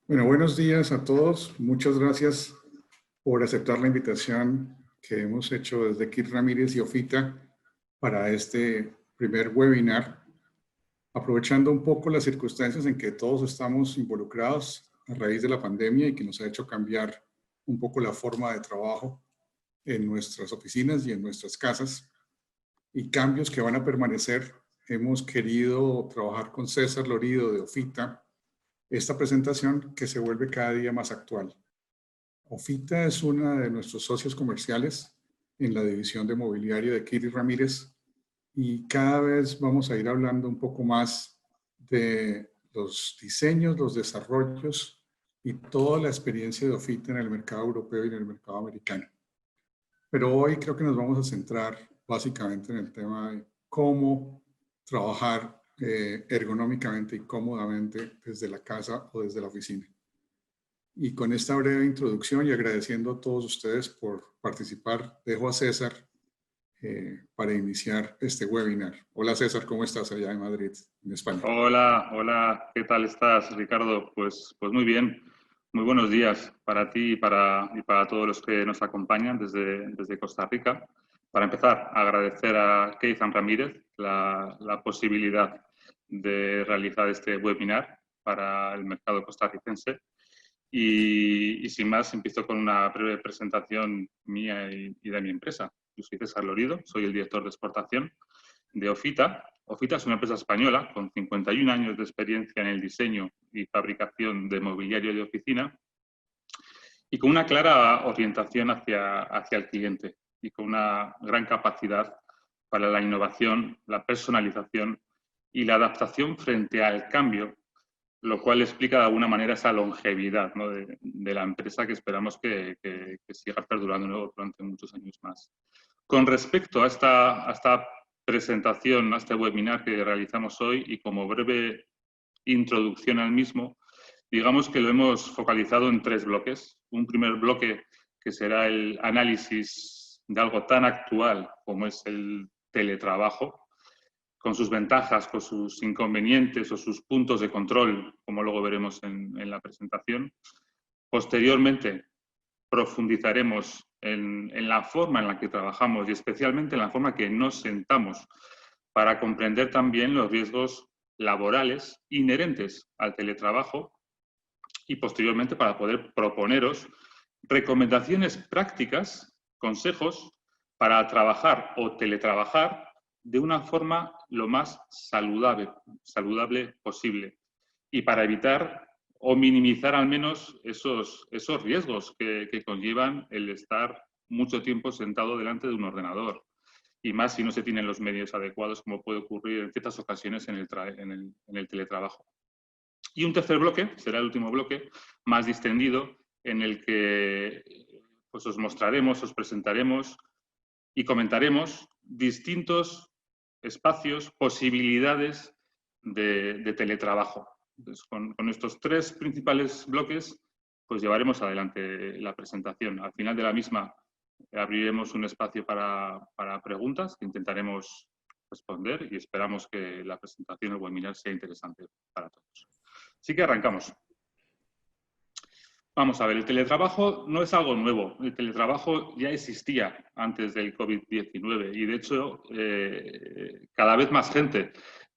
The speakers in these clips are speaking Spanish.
Bueno, buenos días a todos. Muchas gracias por aceptar la invitación que hemos hecho desde Kit Ramírez y Ofita para este primer webinar, aprovechando un poco las circunstancias en que todos estamos involucrados a raíz de la pandemia y que nos ha hecho cambiar un poco la forma de trabajo en nuestras oficinas y en nuestras casas, y cambios que van a permanecer. Hemos querido trabajar con César Lorido de Ofita esta presentación que se vuelve cada día más actual. Ofita es una de nuestros socios comerciales en la división de mobiliario de Kit Ramírez, y cada vez vamos a ir hablando un poco más de los diseños, los desarrollos y toda la experiencia de Ofita en el mercado europeo y en el mercado americano. Pero hoy creo que nos vamos a centrar básicamente en el tema de cómo trabajar ergonómicamente y cómodamente desde la casa o desde la oficina. Y con esta breve introducción y agradeciendo a todos ustedes por participar, dejo a César para iniciar este webinar. Hola César, ¿cómo estás allá en Madrid, en España? Hola, hola, ¿qué tal estás, Ricardo? Pues muy bien, muy buenos días para ti y para todos los que nos acompañan desde Costa Rica. Para empezar, agradecer a Keizan Ramírez la posibilidad de realizar este webinar para el mercado costarricense. Y sin más, empiezo con una breve presentación mía y de mi empresa. Yo soy César Lorido, soy el director de exportación de Ofita. Ofita es una empresa española con 51 años de experiencia en el diseño y fabricación de mobiliario de oficina y con una clara orientación hacia el cliente y con una gran capacidad para la innovación, la personalización y la adaptación frente al cambio, lo cual explica de alguna manera esa longevidad, ¿no?, de la empresa que esperamos que siga perdurando durante muchos años más. Con respecto a esta presentación, a este webinar que realizamos hoy, y como breve introducción al mismo, digamos que lo hemos focalizado en 3 bloques. Un primer bloque que será el análisis de algo tan actual como es el teletrabajo, con sus ventajas, con sus inconvenientes o sus puntos de control, como luego veremos en la presentación. Posteriormente, profundizaremos en la forma en la que trabajamos y especialmente en la forma que nos sentamos para comprender también los riesgos laborales inherentes al teletrabajo y posteriormente para poder proponeros recomendaciones prácticas, consejos para trabajar o teletrabajar de una forma lo más saludable posible y para evitar o minimizar al menos esos riesgos que conllevan el estar mucho tiempo sentado delante de un ordenador, y más si no se tienen los medios adecuados, como puede ocurrir en ciertas ocasiones en el teletrabajo. Y un tercer bloque, será el último bloque, más distendido, en el que pues os mostraremos, os presentaremos y comentaremos distintos espacios, posibilidades de teletrabajo. Entonces, con estos 3 principales bloques, pues llevaremos adelante la presentación. Al final de la misma abriremos un espacio para preguntas que intentaremos responder y esperamos que la presentación, el webinar, sea interesante para todos. Así que arrancamos. Vamos a ver, el teletrabajo no es algo nuevo. El teletrabajo ya existía antes del COVID-19 y, de hecho, cada vez más gente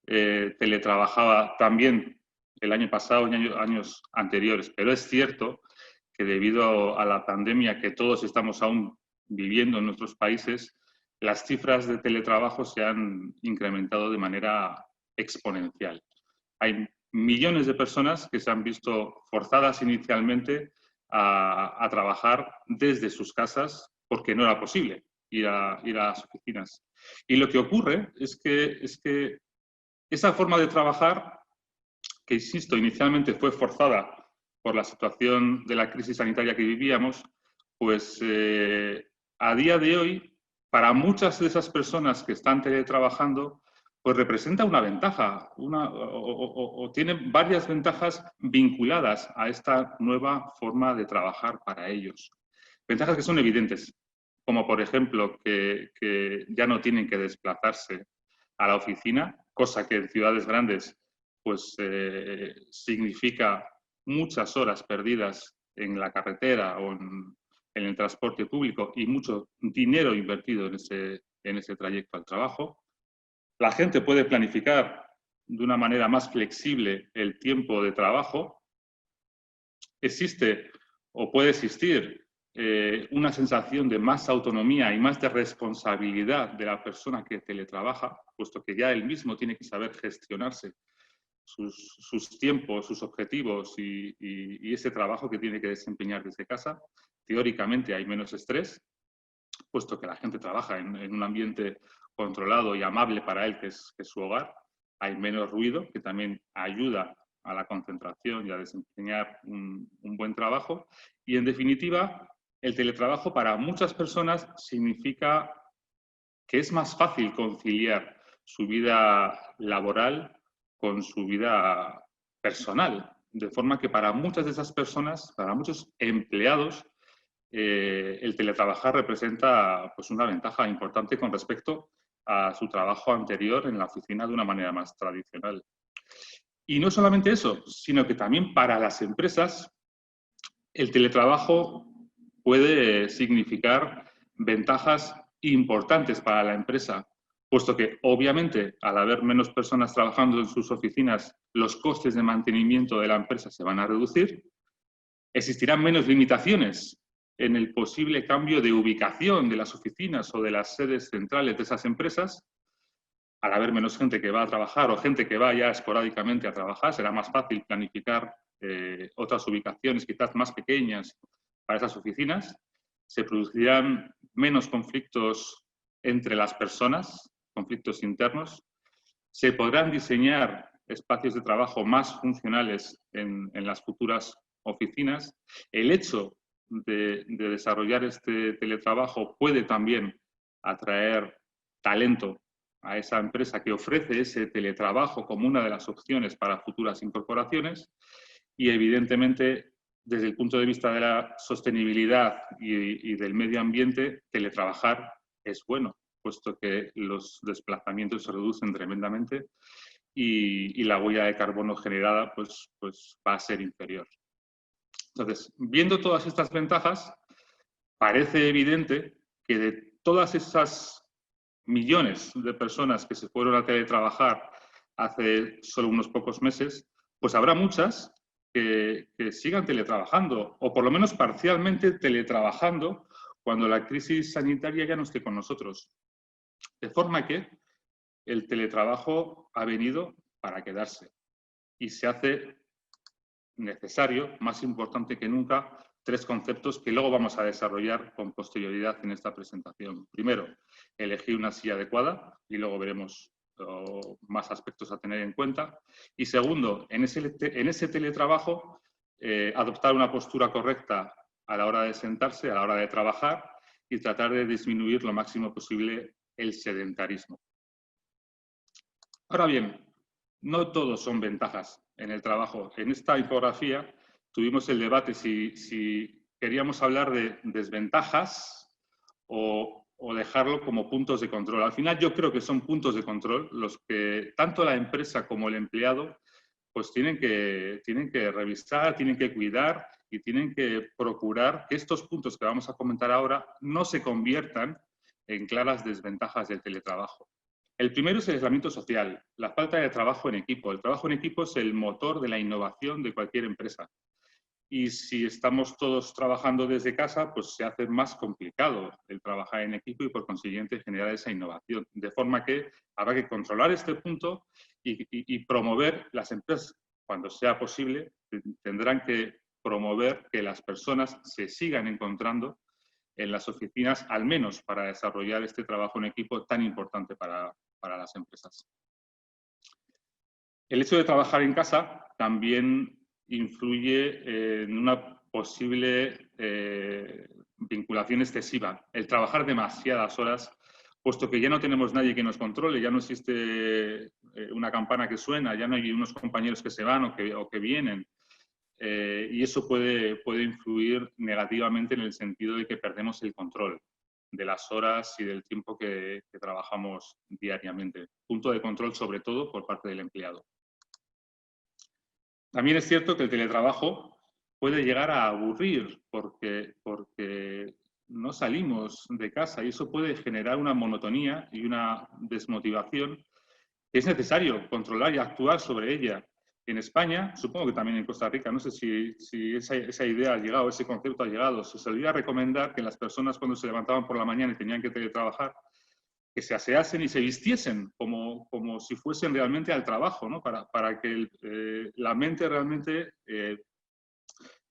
teletrabajaba también el año pasado y años anteriores. Pero es cierto que debido a la pandemia que todos estamos aún viviendo en nuestros países, las cifras de teletrabajo se han incrementado de manera exponencial. Hay millones de personas que se han visto forzadas inicialmente a trabajar desde sus casas porque no era posible ir a las oficinas. Y lo que ocurre es que esa forma de trabajar, que insisto, inicialmente fue forzada por la situación de la crisis sanitaria que vivíamos, pues a día de hoy, para muchas de esas personas que están teletrabajando, pues representa una ventaja, o tienen varias ventajas vinculadas a esta nueva forma de trabajar para ellos. Ventajas que son evidentes, como por ejemplo que ya no tienen que desplazarse a la oficina, cosa que en ciudades grandes pues significa muchas horas perdidas en la carretera o en el transporte público y mucho dinero invertido en ese trayecto al trabajo. La gente puede planificar de una manera más flexible el tiempo de trabajo. Existe o puede existir una sensación de más autonomía y más de responsabilidad de la persona que teletrabaja, puesto que ya él mismo tiene que saber gestionarse sus tiempos, sus objetivos y ese trabajo que tiene que desempeñar desde casa. Teóricamente hay menos estrés, puesto que la gente trabaja en un ambiente controlado y amable para él, que es su hogar. Hay menos ruido, que también ayuda a la concentración y a desempeñar un buen trabajo. Y, en definitiva, el teletrabajo para muchas personas significa que es más fácil conciliar su vida laboral con su vida personal. De forma que para muchas de esas personas, para muchos empleados, el teletrabajar representa pues, una ventaja importante con respecto a su trabajo anterior en la oficina de una manera más tradicional. Y no solamente eso, sino que también para las empresas el teletrabajo puede significar ventajas importantes para la empresa, puesto que obviamente al haber menos personas trabajando en sus oficinas, los costes de mantenimiento de la empresa se van a reducir, existirán menos limitaciones en el posible cambio de ubicación de las oficinas o de las sedes centrales de esas empresas. Al haber menos gente que va a trabajar o gente que va ya esporádicamente a trabajar, será más fácil planificar otras ubicaciones quizás más pequeñas para esas oficinas. Se producirán menos conflictos entre las personas, conflictos internos. Se podrán diseñar espacios de trabajo más funcionales en las futuras oficinas. El hecho de desarrollar este teletrabajo puede también atraer talento a esa empresa que ofrece ese teletrabajo como una de las opciones para futuras incorporaciones y, evidentemente, desde el punto de vista de la sostenibilidad y del medio ambiente, teletrabajar es bueno, puesto que los desplazamientos se reducen tremendamente y la huella de carbono generada pues va a ser inferior. Entonces, viendo todas estas ventajas, parece evidente que de todas esas millones de personas que se fueron a teletrabajar hace solo unos pocos meses, pues habrá muchas que sigan teletrabajando, o por lo menos parcialmente teletrabajando, cuando la crisis sanitaria ya no esté con nosotros. De forma que el teletrabajo ha venido para quedarse y se hace necesario, más importante que nunca, tres conceptos que luego vamos a desarrollar con posterioridad en esta presentación. Primero, elegir una silla adecuada y luego veremos más aspectos a tener en cuenta. Y segundo, en ese teletrabajo, adoptar una postura correcta a la hora de sentarse, a la hora de trabajar y tratar de disminuir lo máximo posible el sedentarismo. Ahora bien, no todos son ventajas en el trabajo. En esta infografía tuvimos el debate si queríamos hablar de desventajas o dejarlo como puntos de control. Al final yo creo que son puntos de control los que tanto la empresa como el empleado pues tienen que revisar, tienen que cuidar y tienen que procurar que estos puntos que vamos a comentar ahora no se conviertan en claras desventajas del teletrabajo. El primero es el aislamiento social, la falta de trabajo en equipo. El trabajo en equipo es el motor de la innovación de cualquier empresa. Y si estamos todos trabajando desde casa, pues se hace más complicado el trabajar en equipo y, por consiguiente, generar esa innovación. De forma que habrá que controlar este punto y promover las empresas, cuando sea posible, tendrán que promover que las personas se sigan encontrando en las oficinas, al menos para desarrollar este trabajo en equipo tan importante para las empresas. El hecho de trabajar en casa también influye en una posible vinculación excesiva. El trabajar demasiadas horas, puesto que ya no tenemos nadie que nos controle, ya no existe una campana que suena, ya no hay unos compañeros que se van o que vienen. Y eso puede influir negativamente en el sentido de que perdemos el control de las horas y del tiempo que trabajamos diariamente. Punto de control, sobre todo, por parte del empleado. También es cierto que el teletrabajo puede llegar a aburrir porque no salimos de casa y eso puede generar una monotonía y una desmotivación que es necesario controlar y actuar sobre ella. En España, supongo que también en Costa Rica, no sé si esa idea ha llegado, ese concepto ha llegado, se solía recomendar que las personas cuando se levantaban por la mañana y tenían que teletrabajar, que se aseasen y se vistiesen como si fuesen realmente al trabajo, ¿no? Para que la mente realmente, de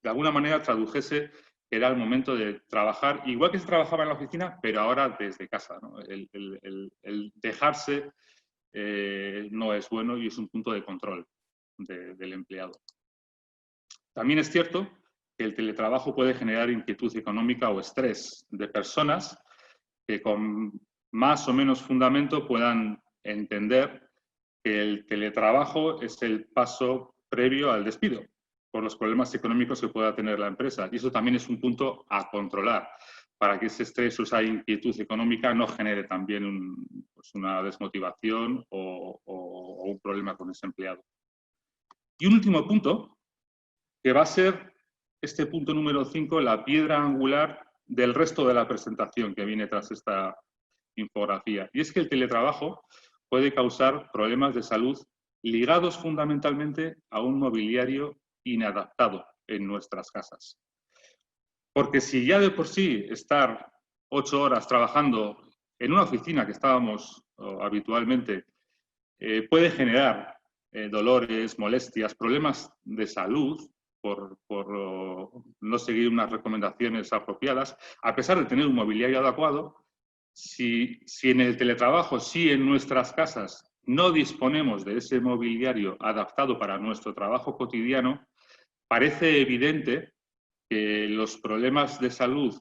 alguna manera, tradujese que era el momento de trabajar, igual que se trabajaba en la oficina, pero ahora desde casa, ¿no? El dejarse no es bueno y es un punto de control del empleado. También es cierto que el teletrabajo puede generar inquietud económica o estrés de personas que con más o menos fundamento puedan entender que el teletrabajo es el paso previo al despido por los problemas económicos que pueda tener la empresa. Y eso también es un punto a controlar para que ese estrés o esa inquietud económica no genere también una desmotivación o un problema con ese empleado. Y un último punto, que va a ser este punto número 5, la piedra angular del resto de la presentación que viene tras esta infografía. Y es que el teletrabajo puede causar problemas de salud ligados fundamentalmente a un mobiliario inadaptado en nuestras casas. Porque si ya de por sí estar 8 horas trabajando en una oficina que estábamos habitualmente puede generar dolores, molestias, problemas de salud por no seguir unas recomendaciones apropiadas, a pesar de tener un mobiliario adecuado, si en el teletrabajo, si en nuestras casas no disponemos de ese mobiliario adaptado para nuestro trabajo cotidiano, parece evidente que los problemas de salud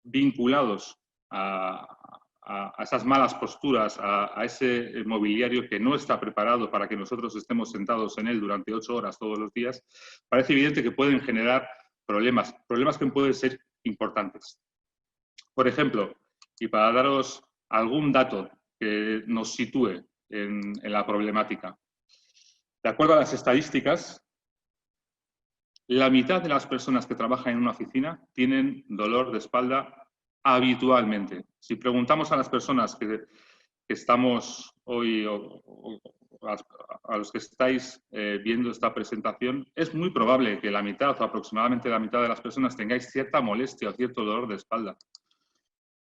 vinculados a esas malas posturas, a ese mobiliario que no está preparado para que nosotros estemos sentados en él durante 8 horas todos los días, parece evidente que pueden generar problemas que pueden ser importantes. Por ejemplo, y para daros algún dato que nos sitúe en la problemática, de acuerdo a las estadísticas, la mitad de las personas que trabajan en una oficina tienen dolor de espalda habitualmente. Si preguntamos a las personas que estamos hoy, a los que estáis viendo esta presentación, es muy probable que la mitad o aproximadamente la mitad de las personas tengáis cierta molestia o cierto dolor de espalda.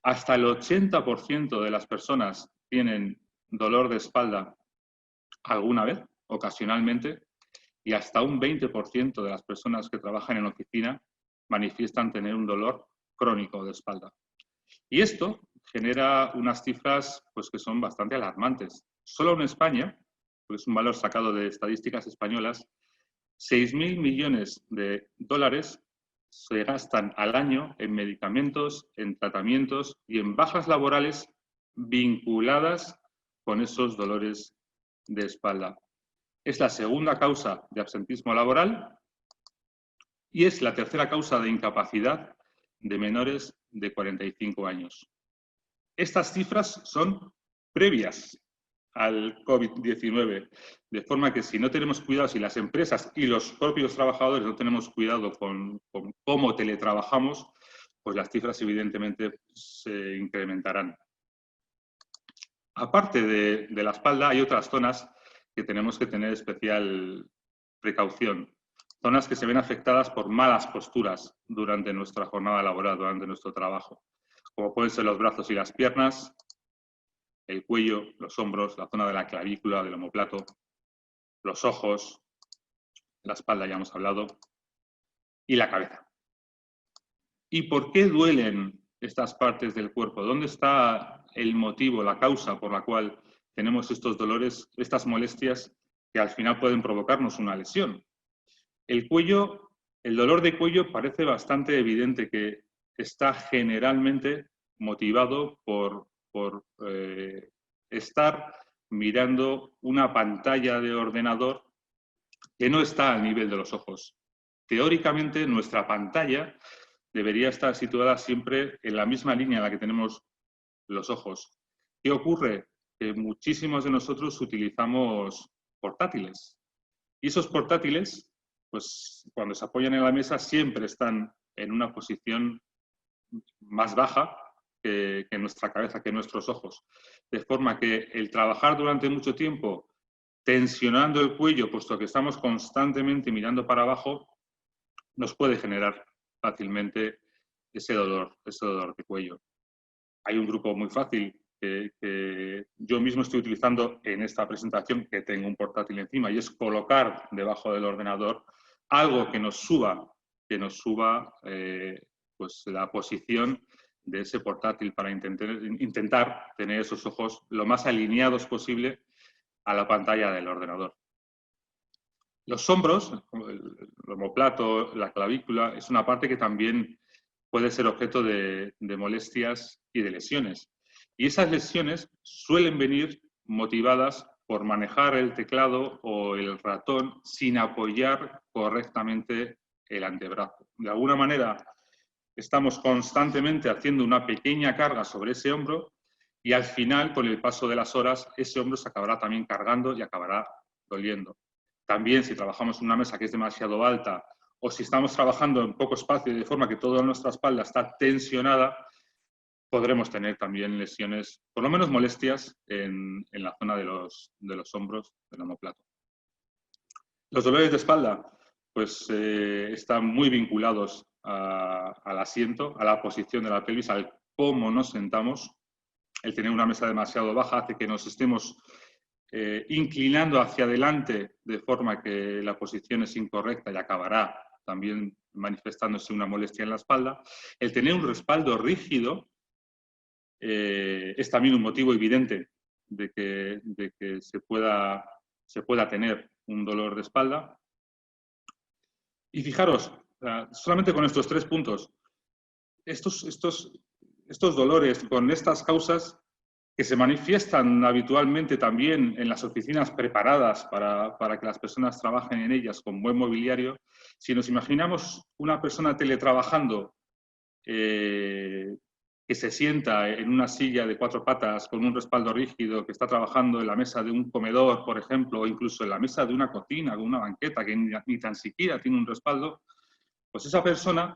Hasta el 80% de las personas tienen dolor de espalda alguna vez, ocasionalmente, y hasta un 20% de las personas que trabajan en oficina manifiestan tener un dolor crónico de espalda. Y esto genera unas cifras pues, que son bastante alarmantes. Solo en España, pues es un valor sacado de estadísticas españolas, 6.000 millones de dólares se gastan al año en medicamentos, en tratamientos y en bajas laborales vinculadas con esos dolores de espalda. Es la segunda causa de absentismo laboral y es la tercera causa de incapacidad de menores de 45 años. Estas cifras son previas al COVID-19, de forma que si no tenemos cuidado, si las empresas y los propios trabajadores no tenemos cuidado con cómo teletrabajamos, pues las cifras evidentemente se incrementarán. Aparte de la espalda, hay otras zonas que tenemos que tener especial precaución. Zonas que se ven afectadas por malas posturas durante nuestra jornada laboral, durante nuestro trabajo, como pueden ser los brazos y las piernas, el cuello, los hombros, la zona de la clavícula, del omóplato, los ojos, la espalda, ya hemos hablado, y la cabeza. ¿Y por qué duelen estas partes del cuerpo? ¿Dónde está el motivo, la causa por la cual tenemos estos dolores, estas molestias que al final pueden provocarnos una lesión? El cuello, el dolor de cuello parece bastante evidente que está generalmente motivado por estar mirando una pantalla de ordenador que no está al nivel de los ojos. Teóricamente, nuestra pantalla debería estar situada siempre en la misma línea en la que tenemos los ojos. ¿Qué ocurre? Que muchísimos de nosotros utilizamos portátiles. Y esos portátiles pues cuando se apoyan en la mesa siempre están en una posición más baja que nuestra cabeza, que nuestros ojos. De forma que el trabajar durante mucho tiempo tensionando el cuello, puesto que estamos constantemente mirando para abajo, nos puede generar fácilmente ese dolor de cuello. Hay un grupo muy fácil que yo mismo estoy utilizando en esta presentación, que tengo un portátil encima, y es colocar debajo del ordenador algo que nos suba pues la posición de ese portátil para intentar tener esos ojos lo más alineados posible a la pantalla del ordenador. Los hombros, el omóplato, la clavícula, es una parte que también puede ser objeto de molestias y de lesiones. Y esas lesiones suelen venir motivadas por manejar el teclado o el ratón sin apoyar correctamente el antebrazo. De alguna manera, estamos constantemente haciendo una pequeña carga sobre ese hombro y al final, con el paso de las horas, ese hombro se acabará también cargando y acabará doliendo. También, si trabajamos en una mesa que es demasiado alta o si estamos trabajando en poco espacio de forma que toda nuestra espalda está tensionada, podremos tener también lesiones, por lo menos molestias, en la zona de los hombros del omóplato. Los dolores de espalda, pues están muy vinculados al asiento, a la posición de la pelvis, al cómo nos sentamos. El tener una mesa demasiado baja hace que nos estemos inclinando hacia adelante de forma que la posición es incorrecta y acabará también manifestándose una molestia en la espalda. El tener un respaldo rígido es también un motivo evidente de que se pueda tener un dolor de espalda. Y fijaros, solamente con estos 3 puntos, estos dolores con estas causas que se manifiestan habitualmente también en las oficinas preparadas para que las personas trabajen en ellas con buen mobiliario. Si nos imaginamos una persona teletrabajando que se sienta en una silla de 4 patas con un respaldo rígido, que está trabajando en la mesa de un comedor, por ejemplo, o incluso en la mesa de una cocina, con una banqueta que ni tan siquiera tiene un respaldo, pues esa persona,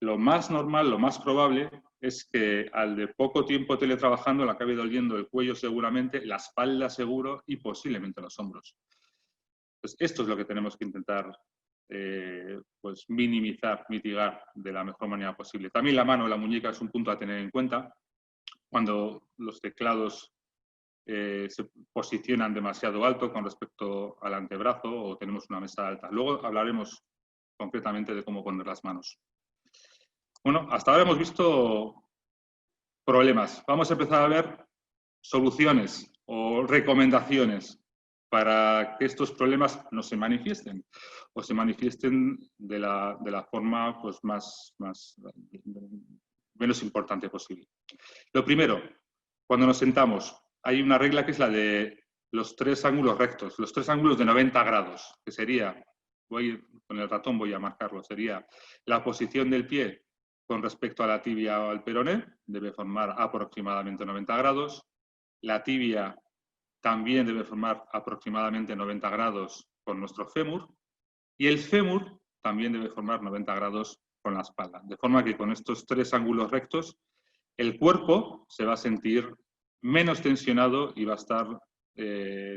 lo más normal, lo más probable, es que al de poco tiempo teletrabajando le acabe doliendo el cuello seguramente, la espalda seguro y posiblemente los hombros. Pues esto es lo que tenemos que intentar pues minimizar, mitigar de la mejor manera posible. También la mano, la muñeca es un punto a tener en cuenta. Cuando los teclados se posicionan demasiado alto con respecto al antebrazo o tenemos una mesa alta. Luego hablaremos concretamente de cómo poner las manos. Bueno, hasta ahora hemos visto problemas. Vamos a empezar a ver soluciones o recomendaciones para que estos problemas no se manifiesten o se manifiesten de la forma pues, menos importante posible. Lo primero, cuando nos sentamos, hay una regla que es la de los 3 ángulos rectos, los 3 ángulos de 90 grados, que sería, con el ratón voy a marcarlo, sería la posición del pie con respecto a la tibia o al peroné, debe formar aproximadamente 90 grados. La tibia también debe formar aproximadamente 90 grados con nuestro fémur. Y el fémur también debe formar 90 grados con la espalda. De forma que con estos 3 ángulos rectos, el cuerpo se va a sentir menos tensionado y va a estar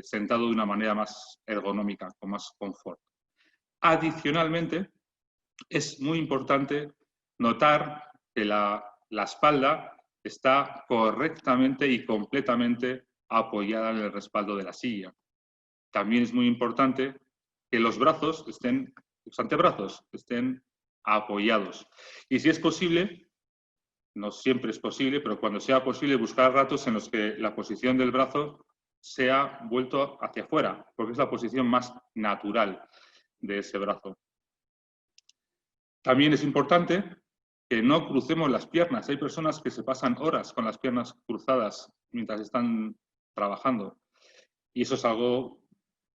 sentado de una manera más ergonómica, con más confort. Adicionalmente, es muy importante notar que la espalda está correctamente y completamente apoyada en el respaldo de la silla. También es muy importante que los brazos los antebrazos estén apoyados. Y si es posible, no siempre es posible, pero cuando sea posible, buscar ratos en los que la posición del brazo sea vuelto hacia afuera, porque es la posición más natural de ese brazo. También es importante que no crucemos las piernas. Hay personas que se pasan horas con las piernas cruzadas mientras están trabajando. Y eso es algo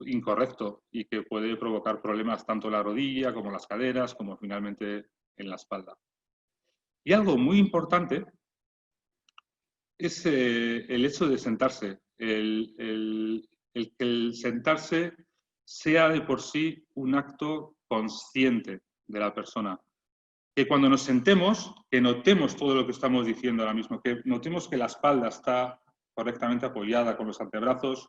incorrecto y que puede provocar problemas tanto en la rodilla como en las caderas, como finalmente en la espalda. Y algo muy importante es el hecho de sentarse. El que el sentarse sea de por sí un acto consciente de la persona. Que cuando nos sentemos, que notemos todo lo que estamos diciendo ahora mismo, que notemos que la espalda está correctamente apoyada, con los antebrazos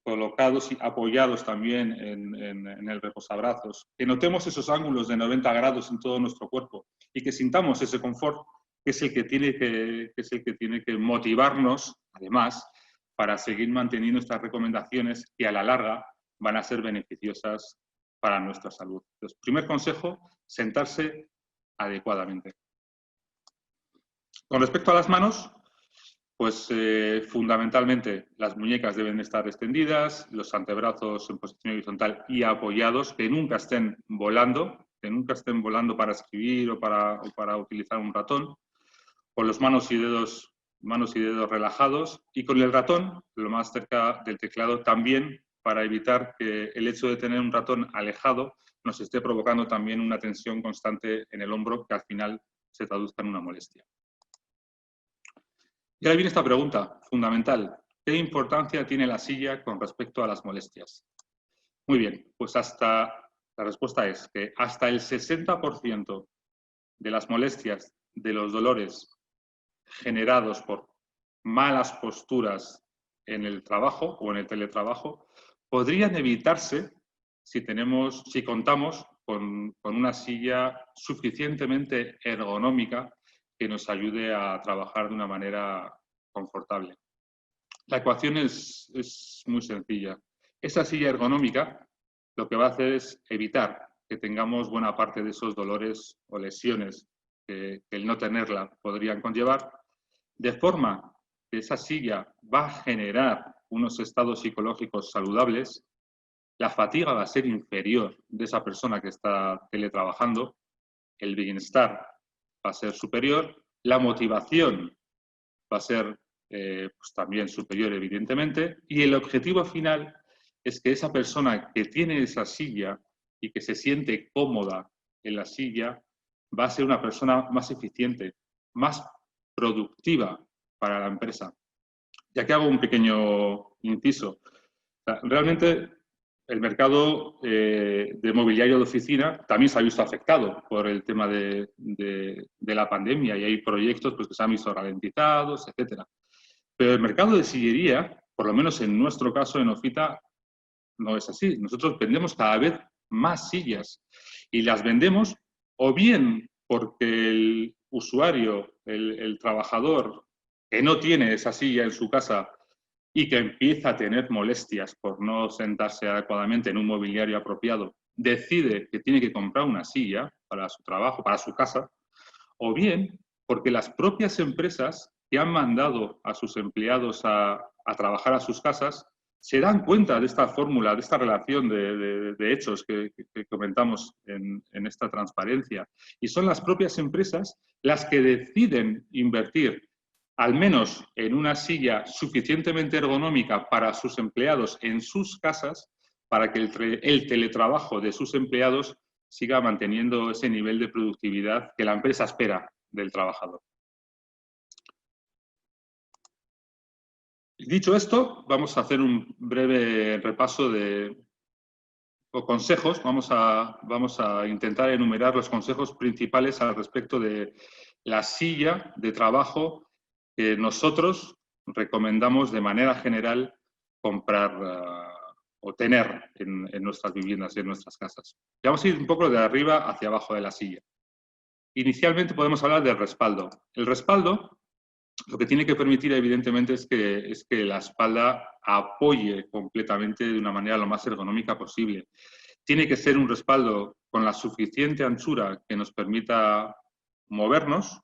colocados y apoyados también en el reposabrazos, que notemos esos ángulos de 90 grados en todo nuestro cuerpo y que sintamos ese confort que es el que tiene que motivarnos, además, para seguir manteniendo estas recomendaciones que a la larga van a ser beneficiosas para nuestra salud. Entonces, primer consejo, sentarse adecuadamente. Con respecto a las manos, pues fundamentalmente las muñecas deben estar extendidas, los antebrazos en posición horizontal y apoyados, que nunca estén volando para escribir o para utilizar un ratón, con las manos y dedos relajados y con el ratón lo más cerca del teclado también, para evitar que el hecho de tener un ratón alejado nos esté provocando también una tensión constante en el hombro que al final se traduzca en una molestia. Y ahora viene esta pregunta fundamental. ¿Qué importancia tiene la silla con respecto a las molestias? Muy bien, pues la respuesta es que hasta el 60% de las molestias, de los dolores generados por malas posturas en el trabajo o en el teletrabajo, podrían evitarse si contamos con una silla suficientemente ergonómica que nos ayude a trabajar de una manera confortable. La ecuación es muy sencilla. Esa silla ergonómica lo que va a hacer es evitar que tengamos buena parte de esos dolores o lesiones que el no tenerla podrían conllevar, de forma que esa silla va a generar unos estados psicológicos saludables, la fatiga va a ser inferior de esa persona que está teletrabajando, el bienestar va a ser superior, la motivación va a ser pues también superior, evidentemente, y el objetivo final es que esa persona que tiene esa silla y que se siente cómoda en la silla va a ser una persona más eficiente, más productiva para la empresa. Ya que hago un pequeño inciso, realmente el mercado de mobiliario de oficina también se ha visto afectado por el tema de la pandemia y hay proyectos pues, que se han visto ralentizados, etc. Pero el mercado de sillería, por lo menos en nuestro caso en Ofita, no es así. Nosotros vendemos cada vez más sillas y las vendemos o bien porque el usuario, el trabajador que no tiene esa silla en su casa y que empieza a tener molestias por no sentarse adecuadamente en un mobiliario apropiado, decide que tiene que comprar una silla para su trabajo, para su casa, o bien porque las propias empresas que han mandado a sus empleados a trabajar a sus casas se dan cuenta de esta fórmula, de esta relación de hechos que comentamos en esta transparencia. Y son las propias empresas las que deciden invertir al menos en una silla suficientemente ergonómica para sus empleados en sus casas, para que el teletrabajo de sus empleados siga manteniendo ese nivel de productividad que la empresa espera del trabajador. Dicho esto, vamos a hacer un breve repaso de consejos. Vamos a intentar enumerar los consejos principales al respecto de la silla de trabajo que nosotros recomendamos de manera general comprar o tener en nuestras viviendas y en nuestras casas. Y vamos a ir un poco de arriba hacia abajo de la silla. Inicialmente podemos hablar del respaldo. El respaldo lo que tiene que permitir, evidentemente, es que la espalda apoye completamente de una manera lo más ergonómica posible. Tiene que ser un respaldo con la suficiente anchura que nos permita movernos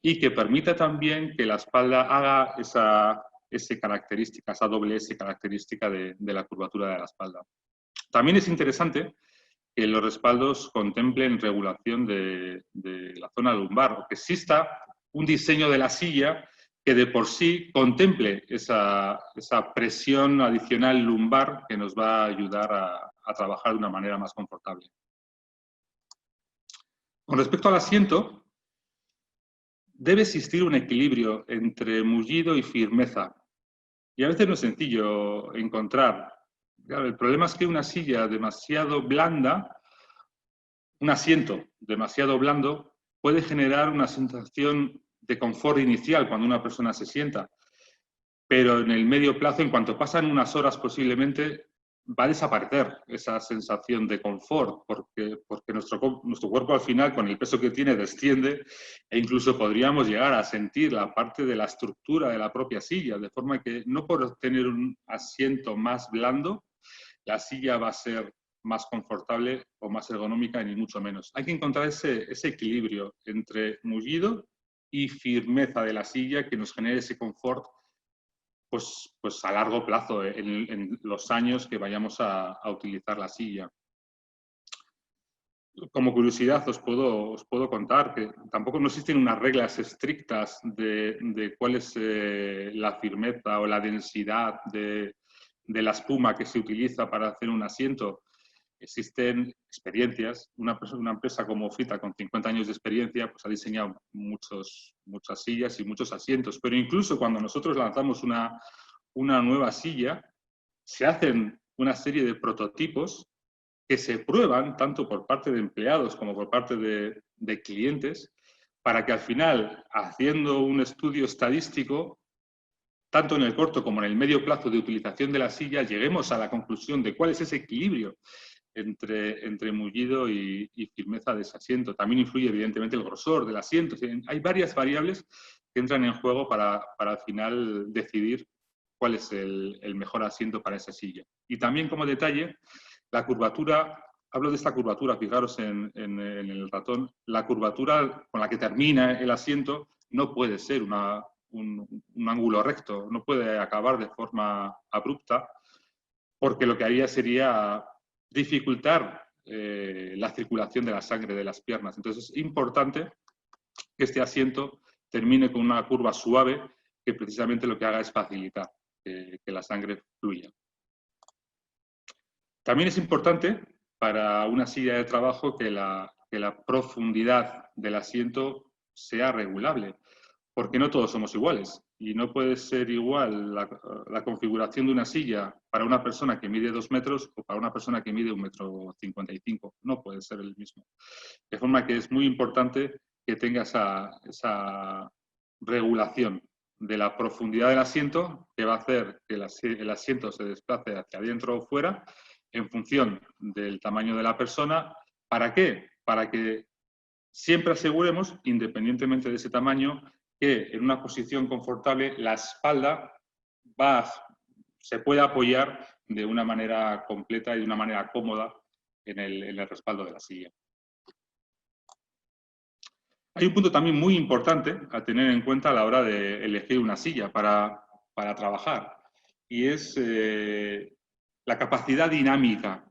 y que permita también que la espalda haga esa doble S característica de la curvatura de la espalda. También es interesante que los respaldos contemplen regulación de la zona lumbar, o que exista un diseño de la silla que de por sí contemple esa presión adicional lumbar que nos va a ayudar a trabajar de una manera más confortable. Con respecto al asiento, debe existir un equilibrio entre mullido y firmeza. Y a veces no es sencillo encontrar. Claro, el problema es que una silla demasiado blanda un asiento demasiado blando puede generar una sensación de confort inicial cuando una persona se sienta, pero en el medio plazo, en cuanto pasan unas horas posiblemente, va a desaparecer esa sensación de confort, porque nuestro cuerpo al final, con el peso que tiene, desciende e incluso podríamos llegar a sentir la parte de la estructura de la propia silla, de forma que no por tener un asiento más blando, la silla va a ser más confortable o más ergonómica, ni mucho menos. Hay que encontrar ese equilibrio entre mullido y firmeza de la silla que nos genere ese confort pues a largo plazo, en los años que vayamos a utilizar la silla. Como curiosidad os puedo contar que tampoco no existen unas reglas estrictas de cuál es la firmeza o la densidad de la espuma que se utiliza para hacer un asiento. Existen experiencias. Una empresa como Fita, con 50 años de experiencia, pues ha diseñado muchas sillas y muchos asientos. Pero incluso cuando nosotros lanzamos una nueva silla, se hacen una serie de prototipos que se prueban tanto por parte de empleados como por parte de clientes, para que al final, haciendo un estudio estadístico, tanto en el corto como en el medio plazo de utilización de la silla, lleguemos a la conclusión de cuál es ese equilibrio entre mullido y firmeza de ese asiento. También influye, evidentemente, el grosor del asiento. Hay varias variables que entran en juego para al final decidir cuál es el mejor asiento para esa silla. Y también, como detalle, la curvatura, hablo de esta curvatura, fijaros en el ratón, la curvatura con la que termina el asiento no puede ser un ángulo recto, no puede acabar de forma abrupta, porque lo que haría sería dificultar la circulación de la sangre de las piernas. Entonces es importante que este asiento termine con una curva suave, que precisamente lo que haga es facilitar que la sangre fluya. También es importante para una silla de trabajo que la profundidad del asiento sea regulable, porque no todos somos iguales y no puede ser igual la configuración de una silla para una persona que mide 2 metros o para una persona que mide 1,55 m. No puede ser el mismo. De forma que es muy importante que tenga esa regulación de la profundidad del asiento, que va a hacer que el asiento se desplace hacia adentro o fuera en función del tamaño de la persona. ¿Para qué? Para que siempre aseguremos, independientemente de ese tamaño, que en una posición confortable la espalda se puede apoyar de una manera completa y de una manera cómoda en el respaldo de la silla. Hay un punto también muy importante a tener en cuenta a la hora de elegir una silla para trabajar, y es la capacidad dinámica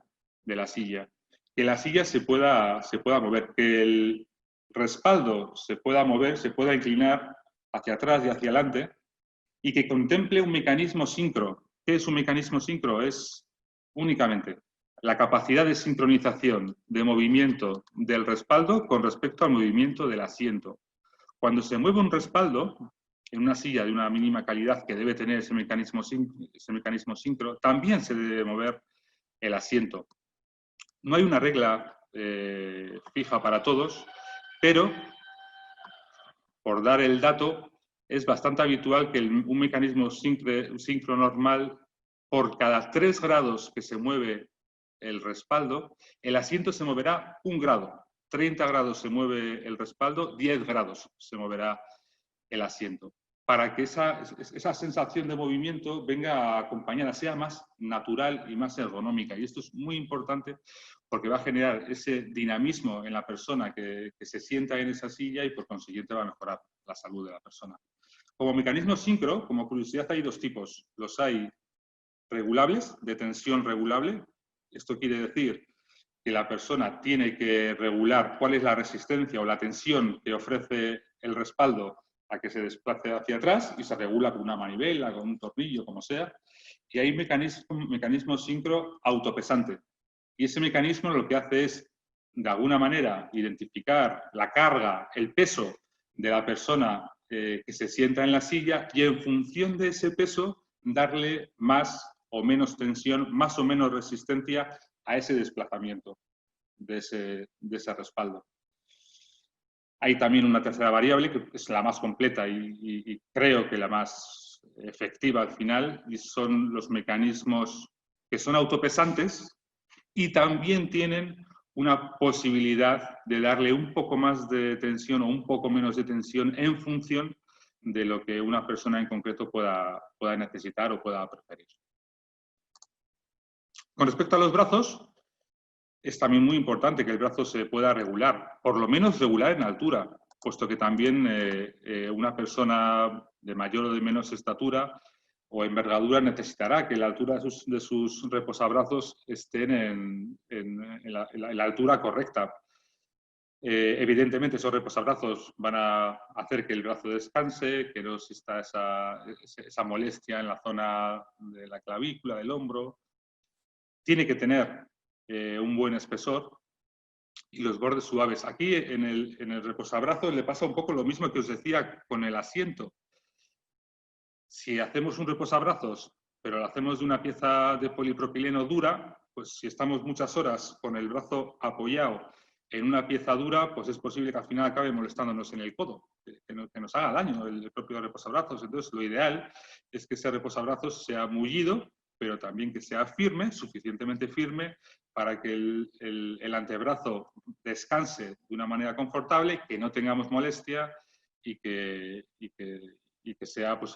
de la silla. Que la silla se pueda mover, que el respaldo se pueda mover, se pueda inclinar hacia atrás y hacia adelante, y que contemple un mecanismo síncrono. ¿Qué es un mecanismo síncrono? Es únicamente la capacidad de sincronización de movimiento del respaldo con respecto al movimiento del asiento. Cuando se mueve un respaldo en una silla de una mínima calidad que debe tener ese mecanismo síncrono, también se debe mover el asiento. No hay una regla fija para todos, pero por dar el dato, es bastante habitual que un mecanismo síncrono normal, por cada 3 grados que se mueve el respaldo, el asiento se moverá 1 grado. 30 grados se mueve el respaldo, 10 grados se moverá el asiento, para que esa sensación de movimiento venga acompañada, sea más natural y más ergonómica. Y esto es muy importante porque va a generar ese dinamismo en la persona que se sienta en esa silla, y por consiguiente va a mejorar la salud de la persona. Como mecanismo síncrono, como curiosidad, hay 2 tipos. Los hay regulables, de tensión regulable. Esto quiere decir que la persona tiene que regular cuál es la resistencia o la tensión que ofrece el respaldo a que se desplace hacia atrás, y se regula con una manivela, con un tornillo, como sea. Y hay mecanismo síncrono autopesante. Y ese mecanismo lo que hace es, de alguna manera, identificar la carga, el peso de la persona que se sienta en la silla, y en función de ese peso darle más o menos tensión, más o menos resistencia a ese desplazamiento. de ese respaldo. Hay también una tercera variable, que es la más completa y creo que la más efectiva al final, y son los mecanismos que son autopesantes y también tienen una posibilidad de darle un poco más de tensión o un poco menos de tensión en función de lo que una persona en concreto pueda necesitar o pueda preferir. Con respecto a los brazos, es también muy importante que el brazo se pueda regular, por lo menos regular en altura, puesto que también una persona de mayor o de menos estatura o envergadura necesitará que la altura de sus reposabrazos estén en la altura correcta. Evidentemente, esos reposabrazos van a hacer que el brazo descanse, que no exista esa molestia en la zona de la clavícula, del hombro. Tiene que tener un buen espesor y los bordes suaves. Aquí en el reposabrazos le pasa un poco lo mismo que os decía con el asiento. Si hacemos un reposabrazos, pero lo hacemos de una pieza de polipropileno dura, pues si estamos muchas horas con el brazo apoyado en una pieza dura, pues es posible que al final acabe molestándonos en el codo, que nos haga daño el propio reposabrazos. Entonces, lo ideal es que ese reposabrazos sea mullido, pero también que sea firme, suficientemente firme, para que el antebrazo descanse de una manera confortable, que no tengamos molestia y que sea pues,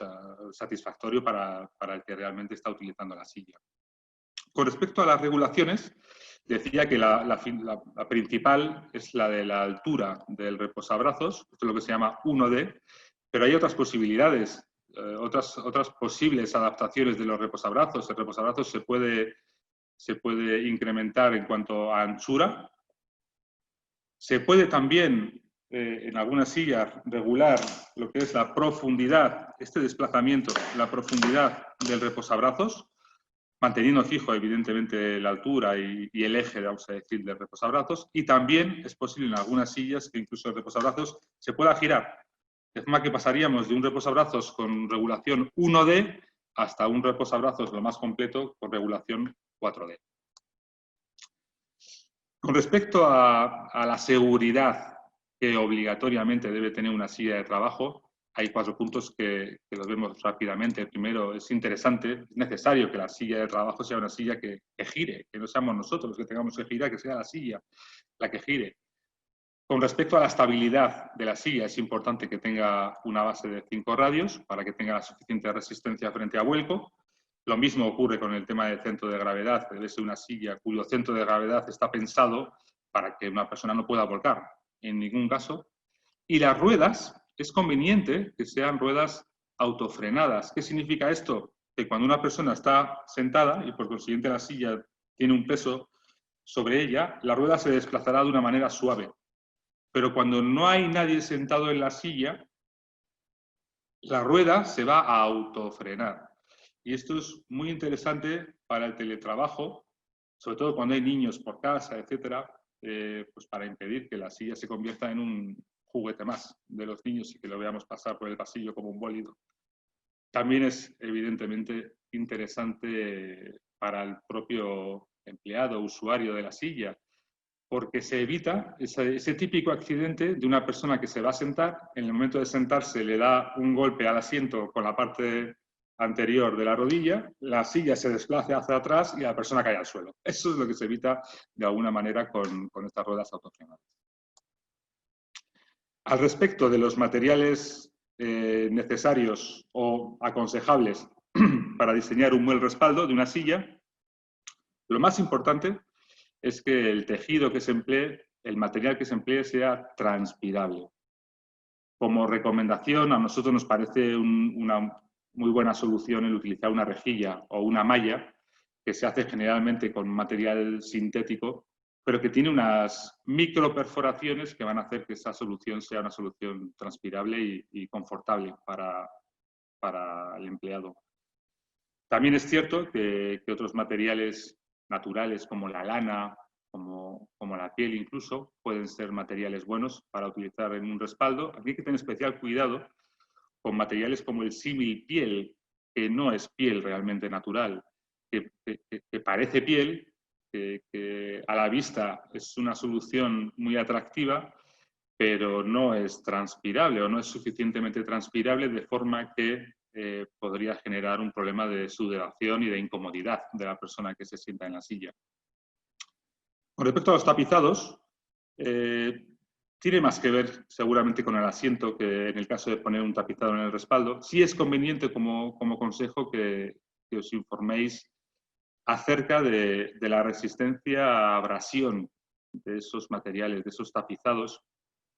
satisfactorio para el que realmente está utilizando la silla. Con respecto a las regulaciones, decía que la principal es la de la altura del reposabrazos, esto es lo que se llama 1D, pero hay otras posibilidades, otras posibles adaptaciones de los reposabrazos. El reposabrazos se puede incrementar en cuanto a anchura. Se puede también, en algunas sillas, regular lo que es la profundidad, este desplazamiento, la profundidad del reposabrazos, manteniendo fijo, evidentemente, la altura y el eje, vamos a decir, del reposabrazos. Y también es posible en algunas sillas que incluso el reposabrazos se pueda girar. De forma que pasaríamos de un reposabrazos con regulación 1D hasta un reposabrazos lo más completo con regulación 4D. Con respecto a la seguridad que obligatoriamente debe tener una silla de trabajo, hay 4 puntos que los vemos rápidamente. El primero, es interesante, es necesario que la silla de trabajo sea una silla que gire, que no seamos nosotros los que tengamos que girar, que sea la silla la que gire. Con respecto a la estabilidad de la silla, es importante que tenga una base de 5 radios para que tenga la suficiente resistencia frente a vuelco. Lo mismo ocurre con el tema del centro de gravedad, que debe ser una silla cuyo centro de gravedad está pensado para que una persona no pueda volcar en ningún caso. Y las ruedas, es conveniente que sean ruedas autofrenadas. ¿Qué significa esto? Que cuando una persona está sentada y por consiguiente la silla tiene un peso sobre ella, la rueda se desplazará de una manera suave. Pero cuando no hay nadie sentado en la silla, la rueda se va a autofrenar. Y esto es muy interesante para el teletrabajo, sobre todo cuando hay niños por casa, etcétera, pues para impedir que la silla se convierta en un juguete más de los niños y que lo veamos pasar por el pasillo como un bólido. También es evidentemente interesante para el propio empleado, usuario de la silla, porque se evita ese típico accidente de una persona que se va a sentar, en el momento de sentarse le da un golpe al asiento con la parte anterior de la rodilla, la silla se desplaza hacia atrás y la persona cae al suelo. Eso es lo que se evita de alguna manera con estas ruedas autofrenadas. Al respecto de los materiales necesarios o aconsejables para diseñar un buen respaldo de una silla, lo más importante es que el tejido que se emplee, el material que se emplee sea transpirable. Como recomendación, a nosotros nos parece una muy buena solución el utilizar una rejilla o una malla que se hace generalmente con material sintético, pero que tiene unas microperforaciones que van a hacer que esa solución sea una solución transpirable y confortable para el empleado. También es cierto que otros materiales naturales como la lana, como la piel incluso, pueden ser materiales buenos para utilizar en un respaldo. Aquí hay que tener especial cuidado con materiales como el símil piel, que no es piel realmente natural, que parece piel, que a la vista es una solución muy atractiva, pero no es transpirable o no es suficientemente transpirable de forma que podría generar un problema de sudoración y de incomodidad de la persona que se sienta en la silla. Con respecto a los tapizados, tiene más que ver seguramente con el asiento que en el caso de poner un tapizado en el respaldo. Sí es conveniente como consejo que os informéis acerca de la resistencia a abrasión de esos materiales, de esos tapizados,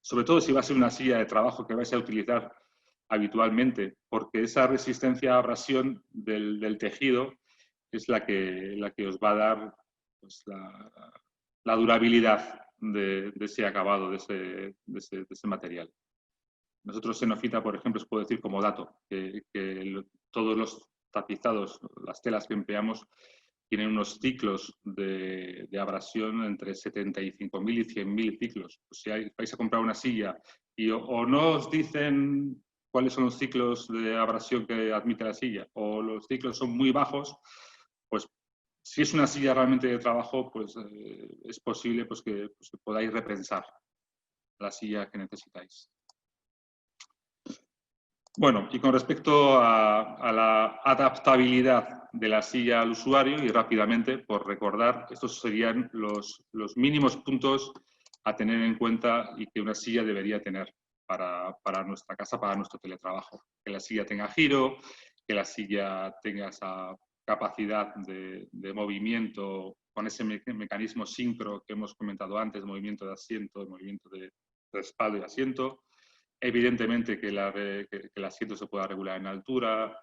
sobre todo si va a ser una silla de trabajo que vais a utilizar habitualmente, porque esa resistencia a abrasión del tejido es la que os va a dar pues, la durabilidad de ese acabado, de ese material. Nosotros en Ofita, por ejemplo, os puedo decir como dato que todos los tapizados, las telas que empleamos, tienen unos ciclos de abrasión entre 75.000 y 100.000 ciclos. Pues si vais a comprar una silla y o no os dicen cuáles son los ciclos de abrasión que admite la silla, o los ciclos son muy bajos, pues si es una silla realmente de trabajo, pues es posible pues, que podáis repensar la silla que necesitáis. Bueno, y con respecto a la adaptabilidad de la silla al usuario, y rápidamente, por recordar, estos serían los mínimos puntos a tener en cuenta y que una silla debería tener para nuestra casa, para nuestro teletrabajo. Que la silla tenga giro, que la silla tenga esa capacidad de movimiento con ese mecanismo sincro que hemos comentado antes, movimiento de asiento, movimiento de respaldo y asiento. Evidentemente que el asiento se pueda regular en altura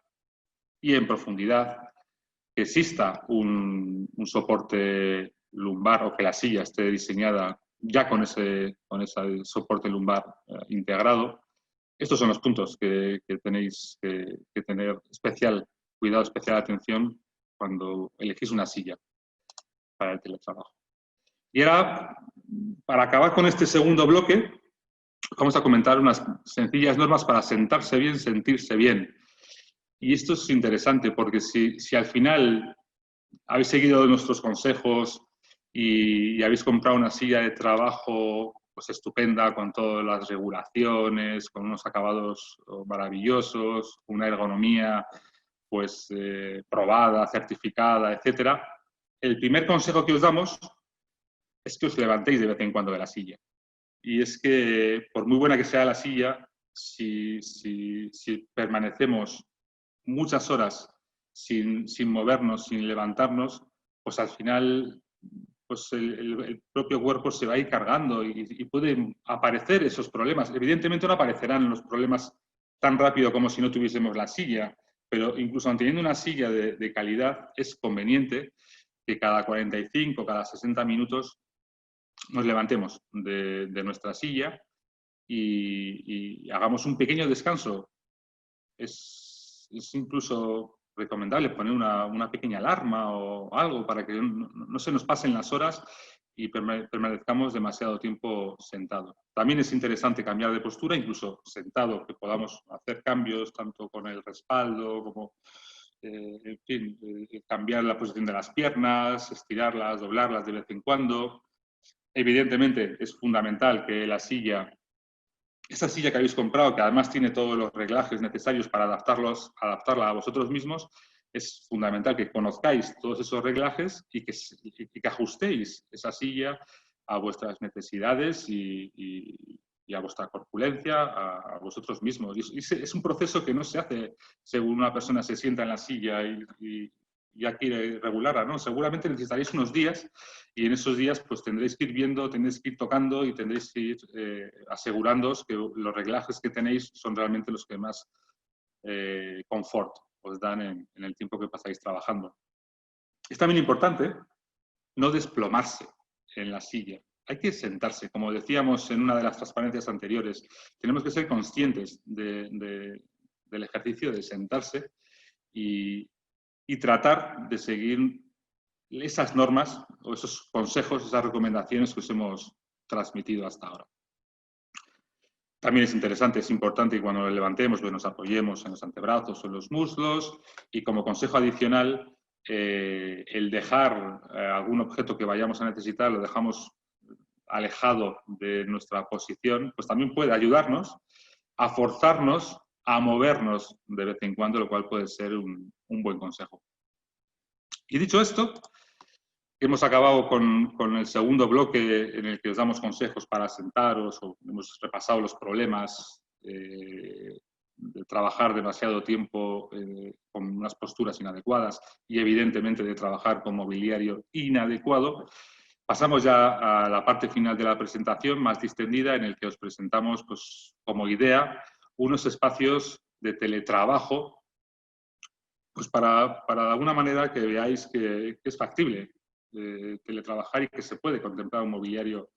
y en profundidad, que exista un soporte lumbar o que la silla esté diseñada ya con ese soporte lumbar integrado. Estos son los puntos que tenéis que tener especial cuidado, especial atención cuando elegís una silla para el teletrabajo. Y ahora, para acabar con este segundo bloque, vamos a comentar unas sencillas normas para sentarse bien, sentirse bien. Y esto es interesante porque si al final habéis seguido nuestros consejos y habéis comprado una silla de trabajo pues estupenda, con todas las regulaciones, con unos acabados maravillosos, una ergonomía pues probada, certificada, etcétera, el primer consejo que os damos es que os levantéis de vez en cuando de la silla. Y es que, por muy buena que sea la silla, si permanecemos muchas horas sin movernos, sin levantarnos, pues al final pues el propio cuerpo se va a ir cargando y pueden aparecer esos problemas. Evidentemente no aparecerán los problemas tan rápido como si no tuviésemos la silla, pero incluso teniendo una silla de calidad, es conveniente que cada 45, cada 60 minutos nos levantemos de nuestra silla y hagamos un pequeño descanso. Es incluso recomendable poner una pequeña alarma o algo para que no se nos pasen las horas y permanezcamos demasiado tiempo sentados. También es interesante cambiar de postura, incluso sentado, que podamos hacer cambios tanto con el respaldo como en fin, cambiar la posición de las piernas, estirarlas, doblarlas de vez en cuando. Evidentemente es fundamental que esa silla que habéis comprado, que además tiene todos los reglajes necesarios para adaptarla a vosotros mismos, es fundamental que conozcáis todos esos reglajes y que ajustéis esa silla a vuestras necesidades y a vuestra corpulencia, a vosotros mismos. Y es un proceso que no se hace según una persona se sienta en la silla y ya quiere regularla, ¿no? Seguramente necesitaréis unos días y en esos días pues tendréis que ir viendo, tendréis que ir tocando y tendréis que ir asegurándoos que los reglajes que tenéis son realmente los que más confort os dan en el tiempo que pasáis trabajando. Es también importante no desplomarse en la silla. Hay que sentarse, como decíamos en una de las transparencias anteriores. Tenemos que ser conscientes del ejercicio de sentarse y tratar de seguir esas normas o esos consejos, esas recomendaciones que os hemos transmitido hasta ahora. También es interesante, es importante que cuando nos levantemos pues nos apoyemos en los antebrazos o en los muslos y como consejo adicional el dejar algún objeto que vayamos a necesitar, lo dejamos alejado de nuestra posición, pues también puede ayudarnos a forzarnos a movernos de vez en cuando, lo cual puede ser un buen consejo. Y dicho esto, hemos acabado con el segundo bloque en el que os damos consejos para sentaros, o hemos repasado los problemas de trabajar demasiado tiempo con unas posturas inadecuadas y evidentemente de trabajar con mobiliario inadecuado. Pasamos ya a la parte final de la presentación, más distendida, en el que os presentamos, pues, como idea, unos espacios de teletrabajo, pues para de alguna manera que veáis que es factible teletrabajar y que se puede contemplar un mobiliario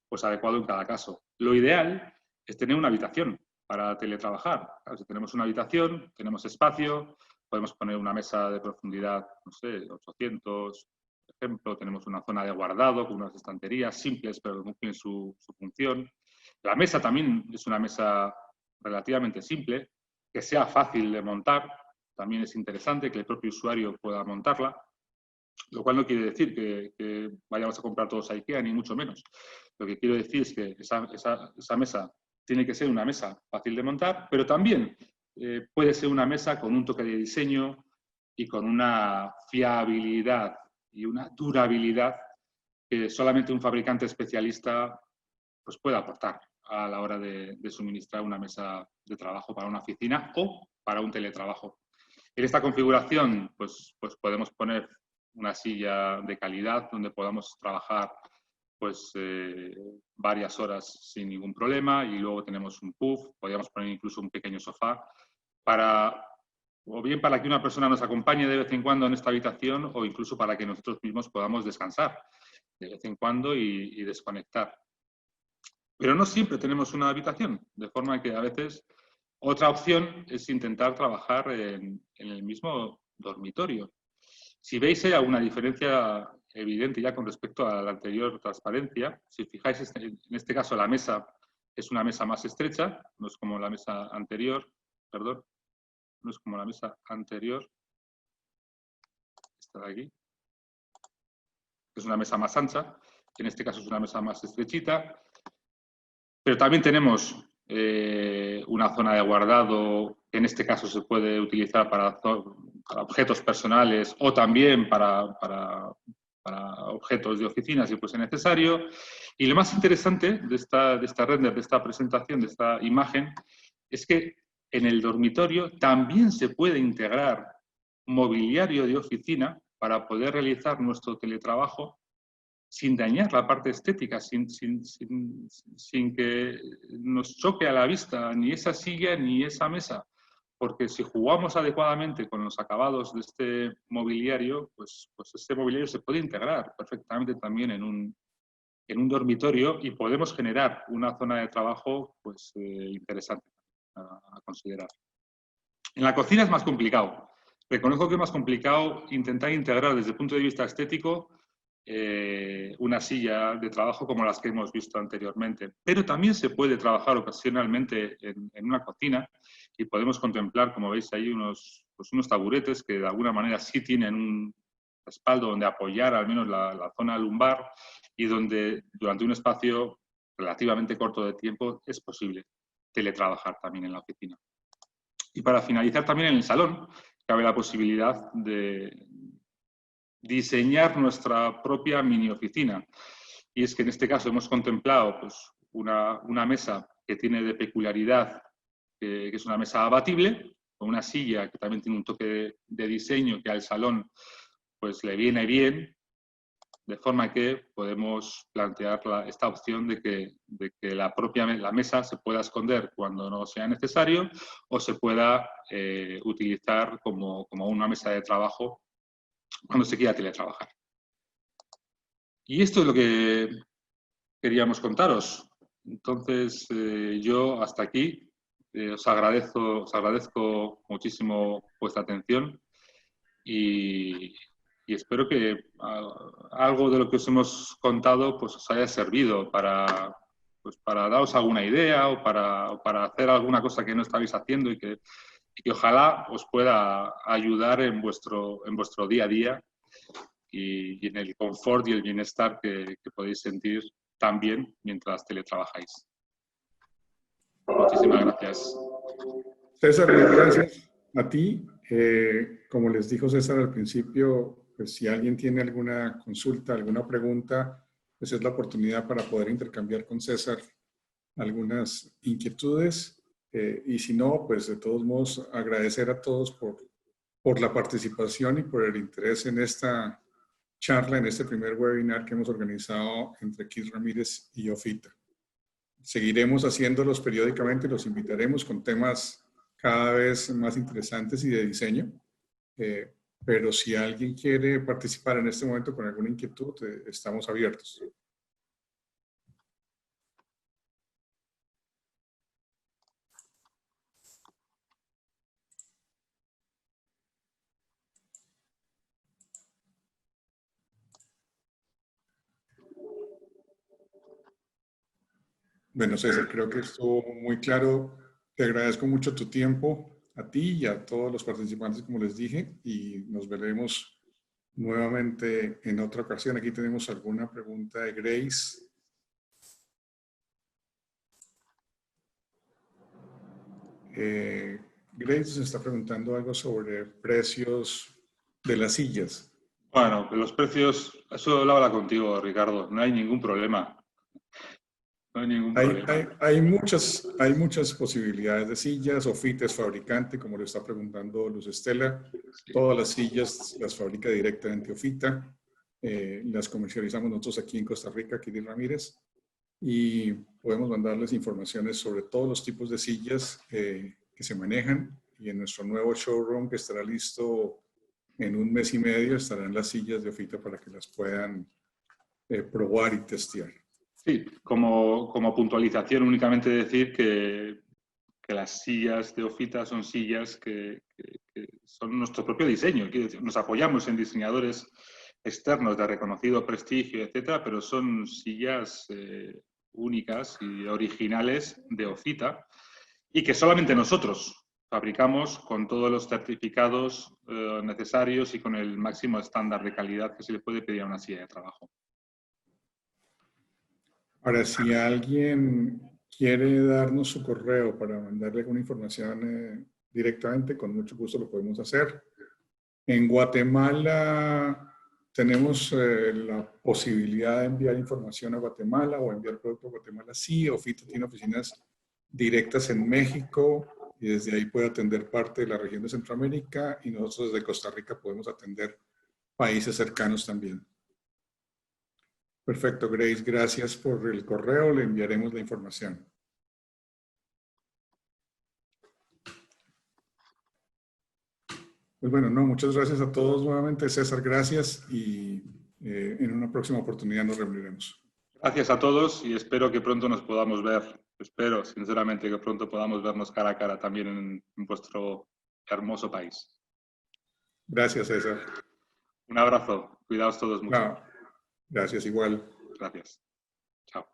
pues, adecuado en cada caso. Lo ideal es tener una habitación para teletrabajar. Claro, si tenemos una habitación, tenemos espacio, podemos poner una mesa de profundidad, no sé, 800, por ejemplo, tenemos una zona de guardado con unas estanterías simples, pero que cumplen su función. La mesa también es una mesa relativamente simple, que sea fácil de montar. También es interesante que el propio usuario pueda montarla, lo cual no quiere decir que vayamos a comprar todos a IKEA, ni mucho menos. Lo que quiero decir es que esa mesa tiene que ser una mesa fácil de montar, pero también puede ser una mesa con un toque de diseño y con una fiabilidad y una durabilidad que solamente un fabricante especialista pues, puede aportar a la hora de suministrar una mesa de trabajo para una oficina o para un teletrabajo. En esta configuración pues podemos poner una silla de calidad donde podamos trabajar pues varias horas sin ningún problema, y luego tenemos un puff, podríamos poner incluso un pequeño sofá o bien para que una persona nos acompañe de vez en cuando en esta habitación, o incluso para que nosotros mismos podamos descansar de vez en cuando y desconectar. Pero no siempre tenemos una habitación, de forma que a veces otra opción es intentar trabajar en el mismo dormitorio. Si veis hay alguna diferencia evidente ya con respecto a la anterior transparencia, si fijáis, en este caso la mesa es una mesa más estrecha, no es como la mesa anterior, perdón, no es como la mesa anterior, esta de aquí, es una mesa más ancha, en este caso es una mesa más estrechita, pero también tenemos una zona de guardado, que en este caso se puede utilizar para objetos personales o también para objetos de oficina si fuese necesario. Y lo más interesante de esta render, de esta presentación, de esta imagen, es que en el dormitorio también se puede integrar mobiliario de oficina para poder realizar nuestro teletrabajo sin dañar la parte estética, sin que nos choque a la vista ni esa silla ni esa mesa. Porque si jugamos adecuadamente con los acabados de este mobiliario, pues este mobiliario se puede integrar perfectamente también en un dormitorio y podemos generar una zona de trabajo pues, interesante a considerar. En la cocina es más complicado. Reconozco que es más complicado intentar integrar desde el punto de vista estético una silla de trabajo como las que hemos visto anteriormente. Pero también se puede trabajar ocasionalmente en una cocina y podemos contemplar, como veis ahí, unos taburetes que de alguna manera sí tienen un respaldo donde apoyar al menos la zona lumbar y donde durante un espacio relativamente corto de tiempo es posible teletrabajar también en la oficina. Y para finalizar, también en el salón cabe la posibilidad de diseñar nuestra propia mini oficina. Y es que en este caso hemos contemplado pues, una mesa que tiene de peculiaridad que es una mesa abatible, con una silla que también tiene un toque de diseño que al salón pues, le viene bien, de forma que podemos plantear esta opción de que la mesa se pueda esconder cuando no sea necesario o se pueda utilizar como una mesa de trabajo cuando se quiera teletrabajar. Y esto es lo que queríamos contaros. Entonces, yo hasta aquí os agradezco muchísimo vuestra atención y espero que algo de lo que os hemos contado pues, os haya servido para daros alguna idea o para hacer alguna cosa que no estabais haciendo y que y ojalá os pueda ayudar en vuestro día a día y en el confort y el bienestar que podéis sentir también mientras teletrabajáis. Muchísimas gracias. César, mil gracias a ti. Como les dijo César al principio, pues si alguien tiene alguna consulta, alguna pregunta, pues es la oportunidad para poder intercambiar con César algunas inquietudes. Y si no, pues de todos modos agradecer a todos por la participación y por el interés en esta charla, en este primer webinar que hemos organizado entre Keith Ramírez y Ofita. Seguiremos haciéndolos periódicamente, los invitaremos con temas cada vez más interesantes y de diseño. Pero si alguien quiere participar en este momento con alguna inquietud, estamos abiertos. Bueno, César, creo que estuvo muy claro. Te agradezco mucho tu tiempo, a ti y a todos los participantes, como les dije, y nos veremos nuevamente en otra ocasión. Aquí tenemos alguna pregunta de Grace. Grace nos está preguntando algo sobre precios de las sillas. Bueno, los precios, eso lo habla contigo, Ricardo, no hay ningún problema. No hay ningún problema. Hay muchas posibilidades de sillas. Ofita es fabricante, como le está preguntando Luz Estela. Sí. Todas las sillas las fabrica directamente Ofita. Las comercializamos nosotros aquí en Costa Rica, Keith Ramírez. Y podemos mandarles informaciones sobre todos los tipos de sillas que se manejan. Y en nuestro nuevo showroom, que estará listo en un mes y medio, estarán las sillas de Ofita para que las puedan probar y testear. Sí, como puntualización, únicamente decir que las sillas de Ofita son sillas que son nuestro propio diseño. Quiero decir, nos apoyamos en diseñadores externos de reconocido prestigio, etcétera, pero son sillas únicas y originales de Ofita y que solamente nosotros fabricamos con todos los certificados necesarios y con el máximo estándar de calidad que se le puede pedir a una silla de trabajo. Ahora, si alguien quiere darnos su correo para mandarle alguna información directamente, con mucho gusto lo podemos hacer. En Guatemala tenemos la posibilidad de enviar información a Guatemala o enviar producto a Guatemala. Sí, Ofita tiene oficinas directas en México y desde ahí puede atender parte de la región de Centroamérica y nosotros desde Costa Rica podemos atender países cercanos también. Perfecto, Grace. Gracias por el correo. Le enviaremos la información. Pues bueno, no, muchas gracias a todos nuevamente. César, gracias y en una próxima oportunidad nos reuniremos. Gracias a todos y espero que pronto nos podamos ver. Espero, sinceramente, que pronto podamos vernos cara a cara también en vuestro hermoso país. Gracias, César. Un abrazo. Cuidaos todos mucho. No, gracias, igual. Gracias. Chao.